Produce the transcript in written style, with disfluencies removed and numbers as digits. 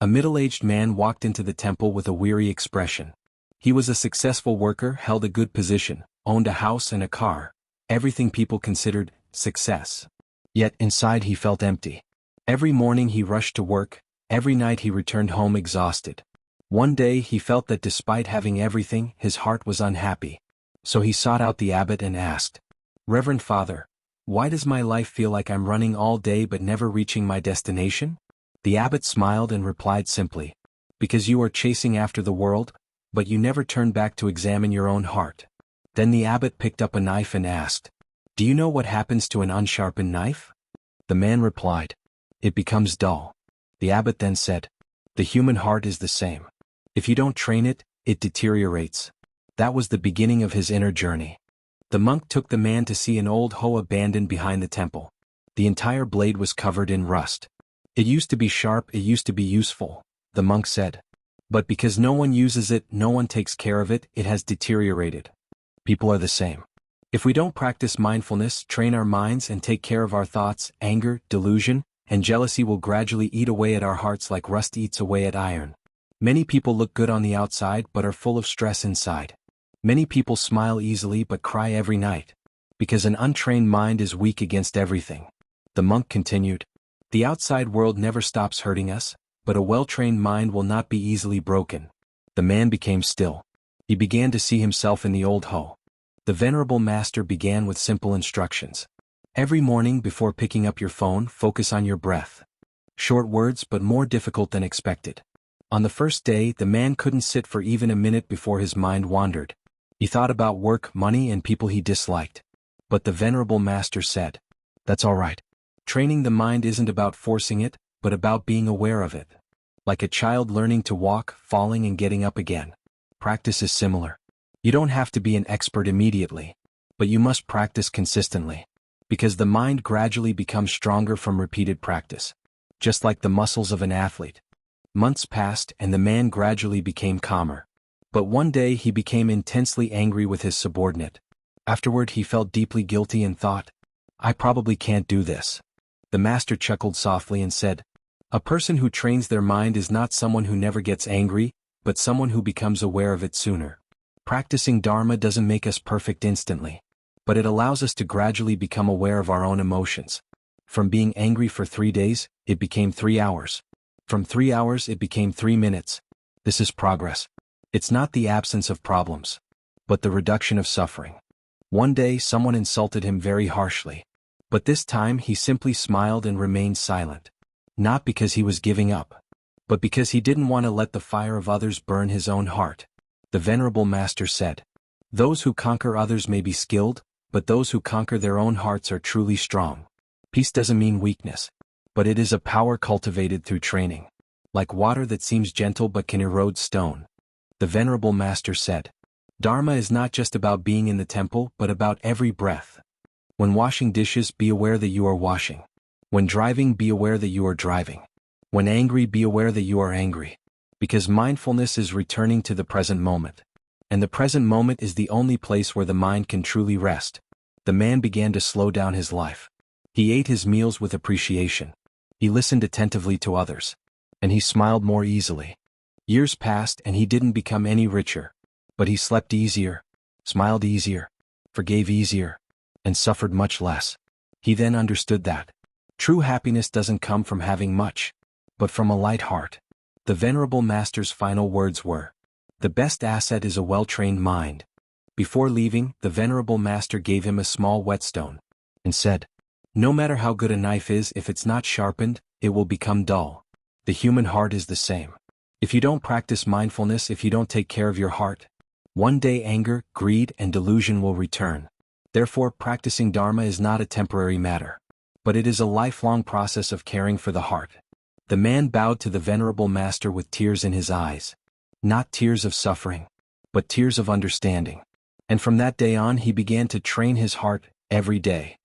A middle-aged man walked into the temple with a weary expression. He was a successful worker, held a good position, owned a house and a car, everything people considered success. Yet inside he felt empty. Every morning he rushed to work, every night he returned home exhausted. One day he felt that despite having everything, his heart was unhappy. So he sought out the abbot and asked, "Reverend Father, why does my life feel like I'm running all day but never reaching my destination?" The abbot smiled and replied simply, "Because you are chasing after the world, but you never turn back to examine your own heart." Then the abbot picked up a knife and asked, "Do you know what happens to an unsharpened knife?" The man replied, "It becomes dull." The abbot then said, "The human heart is the same. If you don't train it, it deteriorates." That was the beginning of his inner journey. The monk took the man to see an old hoe abandoned behind the temple. The entire blade was covered in rust. "It used to be sharp, it used to be useful," the monk said. "But because no one uses it, no one takes care of it, it has deteriorated." People are the same. If we don't practice mindfulness, train our minds and take care of our thoughts, anger, delusion, and jealousy will gradually eat away at our hearts like rust eats away at iron. Many people look good on the outside but are full of stress inside. Many people smile easily but cry every night. Because an untrained mind is weak against everything. The monk continued, "The outside world never stops hurting us, but a well-trained mind will not be easily broken." The man became still. He began to see himself in the old hoe. The Venerable Master began with simple instructions. Every morning before picking up your phone, focus on your breath. Short words but more difficult than expected. On the first day, the man couldn't sit for even a minute before his mind wandered. He thought about work, money, and people he disliked. But the Venerable Master said, "That's all right. Training the mind isn't about forcing it, but about being aware of it. Like a child learning to walk, falling and getting up again. Practice is similar. You don't have to be an expert immediately, but you must practice consistently. Because the mind gradually becomes stronger from repeated practice. Just like the muscles of an athlete." Months passed and the man gradually became calmer. But one day he became intensely angry with his subordinate. Afterward he felt deeply guilty and thought, "I probably can't do this." The master chuckled softly and said, "A person who trains their mind is not someone who never gets angry, but someone who becomes aware of it sooner." Practicing Dharma doesn't make us perfect instantly, but it allows us to gradually become aware of our own emotions. From being angry for 3 days, it became 3 hours. From 3 hours it became 3 minutes. This is progress. It's not the absence of problems, but the reduction of suffering. One day someone insulted him very harshly. But this time he simply smiled and remained silent. Not because he was giving up, but because he didn't want to let the fire of others burn his own heart. The Venerable Master said, "Those who conquer others may be skilled, but those who conquer their own hearts are truly strong." Peace doesn't mean weakness, but it is a power cultivated through training. Like water that seems gentle but can erode stone. The Venerable Master said, "Dharma is not just about being in the temple but about every breath. When washing dishes, be aware that you are washing. When driving, be aware that you are driving. When angry, be aware that you are angry. Because mindfulness is returning to the present moment. And the present moment is the only place where the mind can truly rest." The man began to slow down his life. He ate his meals with appreciation. He listened attentively to others. And he smiled more easily. Years passed and he didn't become any richer. But he slept easier, smiled easier, forgave easier, and suffered much less. He then understood that true happiness doesn't come from having much, but from a light heart. The Venerable Master's final words were, "The best asset is a well-trained mind." Before leaving, the Venerable Master gave him a small whetstone, and said, "No matter how good a knife is, if it's not sharpened, it will become dull." The human heart is the same. If you don't practice mindfulness, if you don't take care of your heart, one day anger, greed, and delusion will return. Therefore, practicing Dharma is not a temporary matter, but it is a lifelong process of caring for the heart. The man bowed to the Venerable Master with tears in his eyes. Not tears of suffering, but tears of understanding. And from that day on he began to train his heart every day.